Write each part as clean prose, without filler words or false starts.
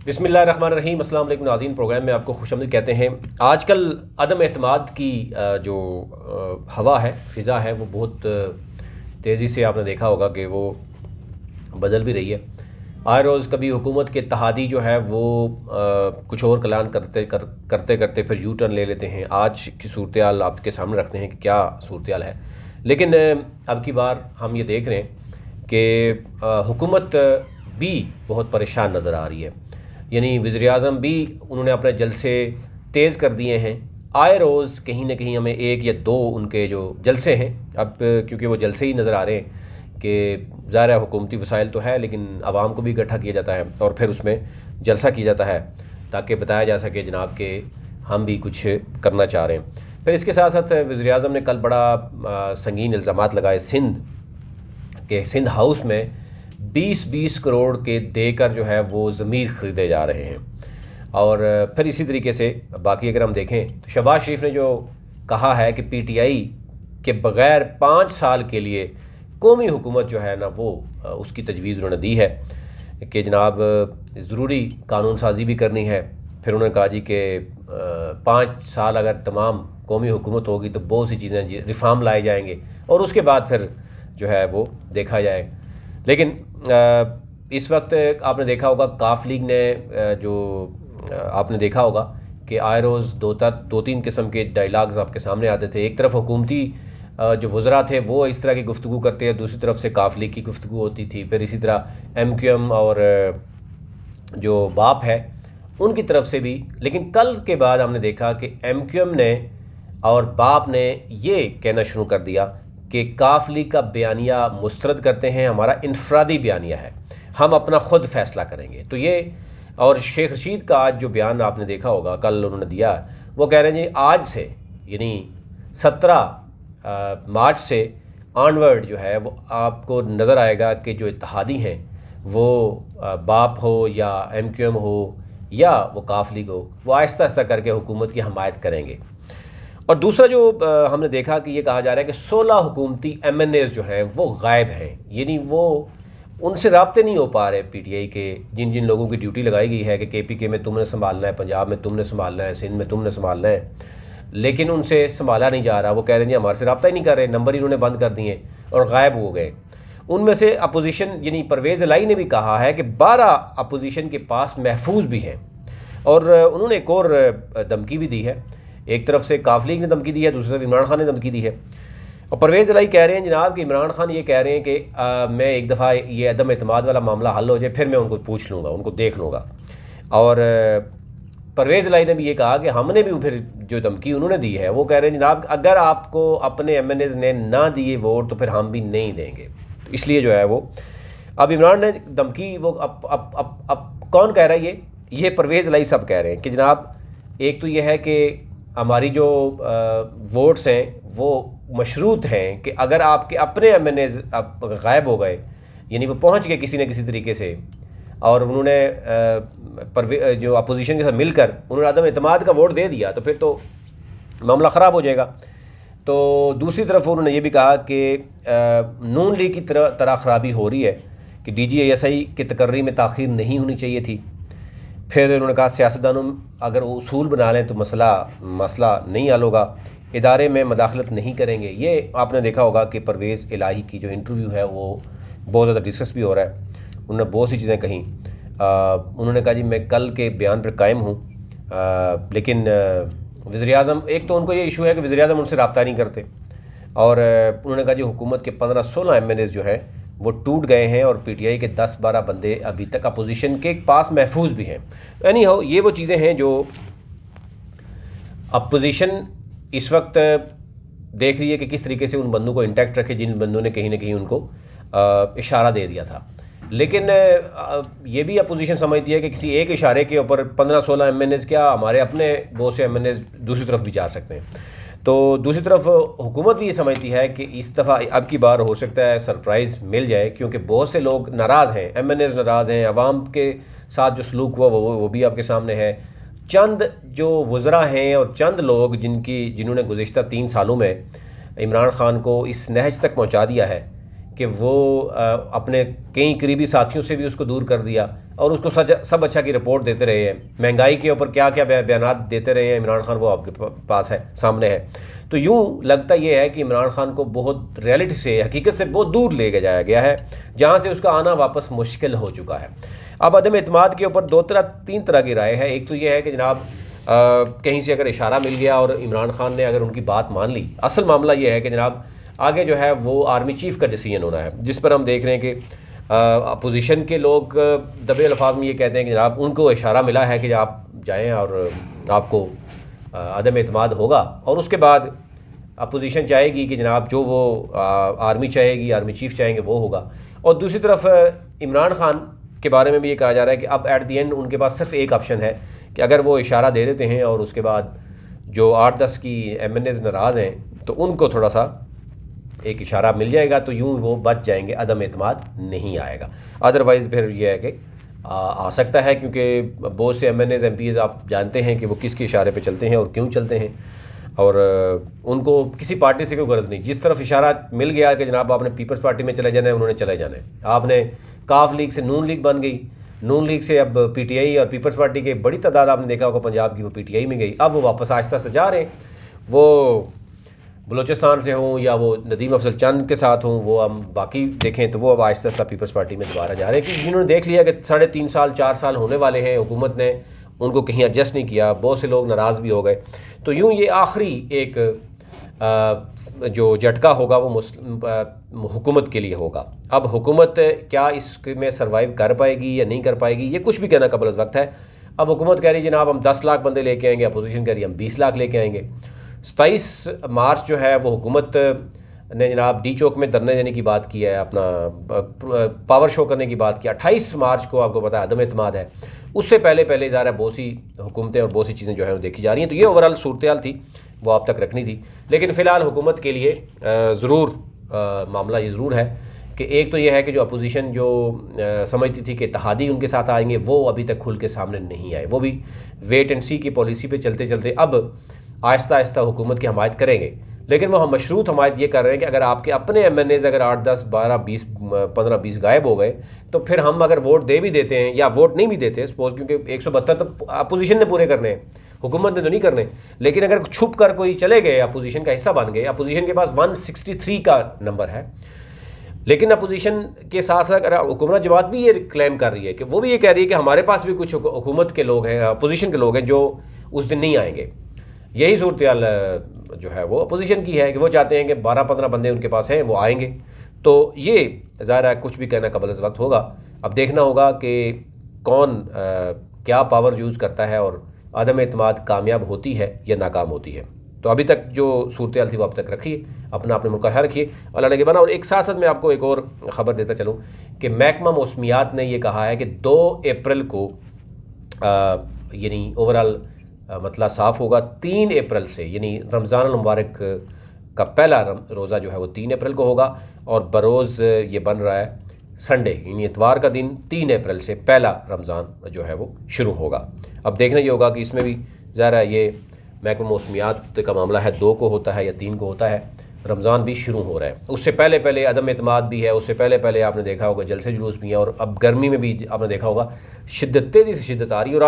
बिस्मिल्लाहिर्रहमानिर्रहीम। अस्सलाम वालेकुम नाज़रीन, प्रोग्राम में आपको खुशामदीद कहते हैं। आजकल अदम एतमाद की जो हवा है, फ़िज़ा है, वो बहुत तेज़ी से आपने देखा होगा कि वो बदल भी रही है। आए रोज़ कभी हुकूमत के इत्तेहादी जो है वो कुछ और कलान करते करते फिर यू टर्न ले लेते हैं। आज की सूरत हाल आपके सामने रखते हैं कि क्या सूरत हाल है। लेकिन अब की बार हम ये देख रहे हैं कि हुकूमत भी बहुत परेशान नज़र आ रही है। यानी वज़ीर-ए-आज़म भी उन्होंने अपने जलसे तेज़ कर दिए हैं। आए रोज़ कहीं ना कहीं हमें एक या दो उनके जो जलसे हैं, अब क्योंकि वो जलसे ही नज़र आ रहे हैं कि ज़ाहिर है हुकूमती वसाइल तो है, लेकिन आवाम को भी इकट्ठा किया जाता है और फिर उसमें जलसा किया जाता है ताकि बताया जा सके जनाब के हम भी कुछ करना चाह रहे हैं। फिर इसके साथ साथ वज़ीर-ए-आज़म ने कल बड़ा संगीन इल्ज़ामात लगाए सिंध हाउस में 20-20 करोड़ के देकर जो है वो ज़मीर ख़रीदे जा रहे हैं। और फिर इसी तरीके से बाकी अगर हम देखें तो शहबाज शरीफ ने जो कहा है कि PTI के बग़ैर 5 साल के लिए कौमी हुकूमत जो है ना वो उसकी तजवीज़ उन्होंने दी है कि जनाब ज़रूरी कानून साजी भी करनी है। फिर उन्होंने कहा जी कि 5 साल अगर तमाम कौमी हुकूमत होगी तो बहुत सी चीज़ें रिफ़ॉर्म लाए जाएंगे और उसके बाद फिर जो है वो देखा जाए। लेकिन इस वक्त आपने देखा होगा काफ लीग ने जो आपने देखा होगा कि आए रोज़ दो तीन किस्म के डायलॉग्स आपके सामने आते थे। एक तरफ हुकूमती जो वज़रा थे वो इस तरह की गुफ्तगू करते हैं, दूसरी तरफ से काफ लीग की गुफ्तगू होती थी। फिर इसी तरह MQM और जो बाप है उनकी तरफ से भी। लेकिन कल के बाद हमने देखा कि MQM ने और बाप ने ये कहना शुरू कर दिया कि काफ लीग का बयानिया मुस्तरद करते हैं, हमारा इनफरादी बयानिया है, हम अपना ख़ुद फ़ैसला करेंगे। तो ये और शेख रशीद का आज जो बयान आपने देखा होगा कल उन्होंने दिया, वो कह रहे हैं जी आज से यानी 17 मार्च से ऑनवर्ड जो है वो आपको नज़र आएगा कि जो इत्तेहादी हैं वो बाप हो या MQM हो या वो काफ लीग हो, वो आहिस्ता आहिस्ता करके हुकूमत की हमायत करेंगे। और दूसरा जो हमने देखा कि ये कहा जा रहा है कि 16 हुकूमती MNAs जो हैं वो गायब हैं, यानी वो उनसे रब्ते नहीं हो पा रहे PTI के। जिन जिन लोगों की ड्यूटी लगाई गई है कि KPK में तुमने संभालना है, पंजाब में तुमने संभालना है, सिंध में तुमने संभालना है, लेकिन उनसे संभाला नहीं जा रहा। वो कह रहे हैं जी हमारे से रब्ता ही नहीं कर रहे, नंबर ही उन्होंने बंद कर दिए और गायब हो गए। उनमें से अपोजिशन यानी परवेज़ इलाही ने भी कहा है कि 12 अपोजिशन के पास महफूज भी हैं। और उन्होंने एक और धमकी भी दी है, एक तरफ से काफ लीग ने धमकी दी है, दूसरी तरफ इमरान खान ने धमकी दी है। और परवेज़ इलाही कह रहे हैं जनाब कि इमरान खान ये कह रहे हैं कि मैं एक दफ़ा ये अदम एतमाद वाला मामला हल हो जाए फिर मैं उनको पूछ लूँगा, उनको देख लूँगा। और परवेज़ इलाही ने भी ये कहा कि हमने भी फिर जो धमकी उन्होंने दी है वो कह रहे हैं जनाब अगर आपको अपने MNAs ने ना दिए वोट तो फिर हम भी नहीं देंगे। तो इसलिए जो है वो अब इमरान ने धमकी वो अब कौन कह रहा है, ये परवेज़ इलाही सब कह रहे हैं कि जनाब एक तो ये है कि हमारी जो वोट्स हैं वो मशरूत हैं कि अगर आपके अपने MNAs अब गायब हो गए, यानी वो पहुंच गए किसी न किसी तरीके से और उन्होंने जो अपोजिशन के साथ मिलकर उन्होंने अदम एतमाद का वोट दे दिया तो फिर तो मामला ख़राब हो जाएगा। तो दूसरी तरफ उन्होंने ये भी कहा कि नून लीग की तरह ख़राबी हो रही है कि DGI की तकर्री में ताख़ीर नहीं होनी चाहिए थी। फिर उन्होंने कहा सियासतदानों अगर वो उसूल बना लें तो मसला नहीं हल होगा, इदारे में मदाखलत नहीं करेंगे। ये आपने देखा होगा कि परवेज़ इलाही की जो इंटरव्यू है वो बहुत ज़्यादा डिस्कस भी हो रहा है। उन्होंने बहुत सी चीज़ें कहीं। उन्होंने कहा जी मैं कल के बयान पर कायम हूँ, लेकिन वज़ीर-ए-आज़म एक तो उनको ये इशू है कि वज़ीर-ए-आज़म उनसे रब्ता नहीं करते और उन्होंने कहा जी हुकूमत के 15-16 MNAs जो है वो टूट गए हैं और PTI के 10-12 बंदे अभी तक अपोजिशन के पास महफूज भी हैं। यानी हो ये वो चीज़ें हैं जो अपोजिशन इस वक्त देख रही है कि किस तरीके से उन बंदों को इंटैक्ट रखे जिन बंदों ने कहीं ना कहीं उनको इशारा दे दिया था। लेकिन ये भी अपोजिशन समझती है कि किसी एक इशारे के ऊपर 15-16 MNAs क्या हमारे अपने बहुत से MNAs दूसरी तरफ भी जा सकते हैं। तो दूसरी तरफ हुकूमत भी ये समझती है कि इस दफ़ा अब की बार हो सकता है सरप्राइज़ मिल जाए, क्योंकि बहुत से लोग नाराज़ हैं, MNAs नाराज़ हैं, आवाम के साथ जो सलूक हुआ वो भी आपके सामने है। चंद जो वज़रा हैं और चंद लोग जिन्होंने गुज़िश्ता 3 सालों में इमरान खान को इस नहज तक पहुँचा दिया है कि वो अपने कई करीबी साथियों से भी उसको दूर कर दिया और उसको सब अच्छा की रिपोर्ट देते रहे हैं। महंगाई के ऊपर क्या क्या बयानात देते रहे हैं इमरान खान, वो आपके पास है, सामने है। तो यूँ लगता ये है कि इमरान खान को बहुत रियलिटी से, हकीकत से बहुत दूर ले जाया गया है, जहाँ से उसका आना वापस मुश्किल हो चुका है। अब अदम एतमाद के ऊपर तीन तरह की राय है। एक तो ये है कि जनाब कहीं से अगर इशारा मिल गया और इमरान खान ने अगर उनकी बात मान ली, असल मामला ये है कि जनाब आगे जो है वो आर्मी चीफ़ का डिसीजन होना है, जिस पर हम देख रहे हैं कि अपोजिशन के लोग दबे अल्फाज में ये कहते हैं कि जनाब उनको इशारा मिला है कि आप जाएं और आपको अदम एतमाद होगा, और उसके बाद अपोजिशन चाहेगी कि जनाब जो वो आर्मी चाहेगी, आर्मी चीफ़ चाहेंगे वो होगा। और दूसरी तरफ इमरान खान के बारे में भी ये कहा जा रहा है कि अब एट द एंड उनके पास सिर्फ एक ऑप्शन है कि अगर वो इशारा दे देते हैं और उसके बाद जो 8-10 की MNAs नाराज़ हैं तो उनको थोड़ा सा एक इशारा मिल जाएगा तो यूँ वो बच जाएंगे, अदम एतमाद नहीं आएगा। अदरवाइज़ फिर यह है कि आ सकता है, क्योंकि बहुत से MNAs MPs आप जानते हैं कि वो किसके इशारे पे चलते हैं और क्यों चलते हैं, और उनको किसी पार्टी से कोई गर्ज नहीं। जिस तरफ इशारा मिल गया कि जनाब आपने पीपल्स पार्टी में चले जाना है, उन्होंने चले जाना है। आपने काफ लीग से नून लीग बन गई, नून लीग से अब PTI और पीपल्स पार्टी के बड़ी तादाद आपने देखा होगा पंजाब की, वो PTI में गई। अब वो वापस आहिस्ता आहिस्ता जा रहे हैं, वो बलूचिस्तान से हों या वो नदीम अफजल चंद के साथ हों, वो हम बाकी देखें तो वो अब आहिस्ता आहिस्ता पीपल्स पार्टी में दोबारा जा रहे हैं, क्योंकि जिन्होंने देख लिया कि 3.5 साल 4 साल होने वाले हैं, हुकूमत ने उनको कहीं एडजस्ट नहीं किया, बहुत से लोग नाराज़ भी हो गए। तो यूँ ये आखिरी एक जो झटका होगा वो हुकूमत के लिए होगा। अब हुकूमत क्या इसमें सर्वाइव कर पाएगी या नहीं कर पाएगी, ये कुछ भी कहना कबल अज़ वक्त है। अब हुकूमत कह रही जनाब हम 10 लाख बंदे लेके आएंगे, अपोजिशन कह रही हम 20 लाख लेके आएंगे। 27 मार्च जो है वो हुकूमत ने जनाब डी चौक में धरने देने की बात की है, अपना पावर शो करने की बात की। 28 मार्च को आपको पता है अदम एतमाद है। उससे पहले ज़ाहिर बहुत सी हुकूमतें और बहुत सी चीज़ें जो है वो देखी जा रही हैं। तो ये ओवरऑल सूरत हाल थी, वो आप तक रखनी थी। लेकिन फ़िलहाल हुकूमत के लिए ज़रूर मामला ये ज़रूर है कि एक तो ये है कि जो अपोजिशन जो समझती थी कि इत्तेहादी उनके साथ आएंगे, वो अभी तक खुल के सामने नहीं आए। वो भी वेट एंड सी की पॉलिसी पे चलते चलते अब आहिस्ता आहिस्ता हुकूमत की हमायत करेंगे। लेकिन वो हम मशरूत हमायत ये कर रहे हैं कि अगर आपके अपने MNAs अगर 8, 10, 12, 20, 15, 20 गायब हो गए तो फिर हम अगर वोट दे भी देते हैं या वोट नहीं भी देते सपोज, क्योंकि 172 तो अपोजिशन ने पूरे करने हैं, हुकूमत ने तो नहीं करने। लेकिन अगर छुप कर कोई चले गए, अपोजिशन का हिस्सा बन गए, अपोजिशन के पास 163 का नंबर है, लेकिन अपोजिशन के साथ साथ अगर हुकूमत जमात भी ये क्लेम कर रही है कि वो भी ये कह रही है कि हमारे पास भी कुछ हुकूमत के लोग हैं, अपोजिशन के लोग हैं जो उस दिन नहीं आएंगे। यही सूरत हाल जो है वो अपोजिशन की है कि वो चाहते हैं कि 12-15 बंदे उनके पास हैं, वो आएंगे। तो ये ज़ाहिर है कुछ भी कहना कबल अज़ वक्त होगा। अब देखना होगा कि कौन क्या पावर यूज़ करता है और अदम एतमाद कामयाब होती है या नाकाम होती है। तो अभी तक जो सूरत हाल थी वो अब तक रखिए, अपने मुल्क का ख्याल रखिए, अल्लाह के बना। और एक साथ साथ मैं आपको एक और ख़बर देता चलूँ कि महकमा मौसमियात ने यह कहा है कि 2 अप्रैल को यानी ओवरऑल मतला साफ़ होगा। 3 अप्रैल से यानी रमज़ान अल मुबारक का पहला रोज़ा जो है वो 3 अप्रैल को होगा, और बरोज़ ये बन रहा है संडे यानी इतवार का दिन 3 अप्रैल से पहला रमज़ान जो है वो शुरू होगा। अब देखना ये होगा कि इसमें भी ज़ाहिर है ये महकमा मौसमियात का मामला है, 2 को होता है या 3 को होता है, रमज़ान भी शुरू हो रहा है। उससे पहले अदम एतमाद भी है, उससे पहले आपने देखा होगा जलसे जुलूस भी हैं, और अब गर्मी में भी आपने देखा होगा तेज़ी से शिद्दत आ रही है।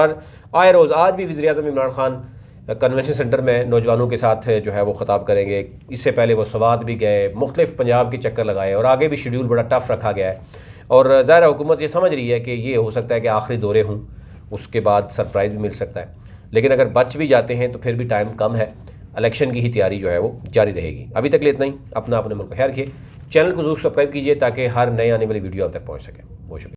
और आज भी वज़ीर-ए-आज़म इमरान खान कन्वेंशन सेंटर में नौजवानों के साथ जो है वो ख़िताब करेंगे। इससे पहले वो सवात भी गए, मुख्तलिफ पंजाब के चक्कर लगाए, और आगे भी शेड्यूल बड़ा टफ रखा गया है। और ज़ाहिर हुकूमत ये समझ रही है कि ये हो सकता है कि आखिरी दौरे हों, उसके बाद सरप्राइज़ भी मिल सकता है। लेकिन अगर बच भी जाते हैं तो फिर भी टाइम कम है, इलेक्शन की ही तैयारी जो है वो जारी रहेगी। अभी तक ले इतना ही। अपने मुल्क का ख्याल रखिए। चैनल को ज़रूर सब्सक्राइब कीजिए ताकि हर नए आने वाली वीडियो आप तक पहुँच सके। बहुत शुक्रिया।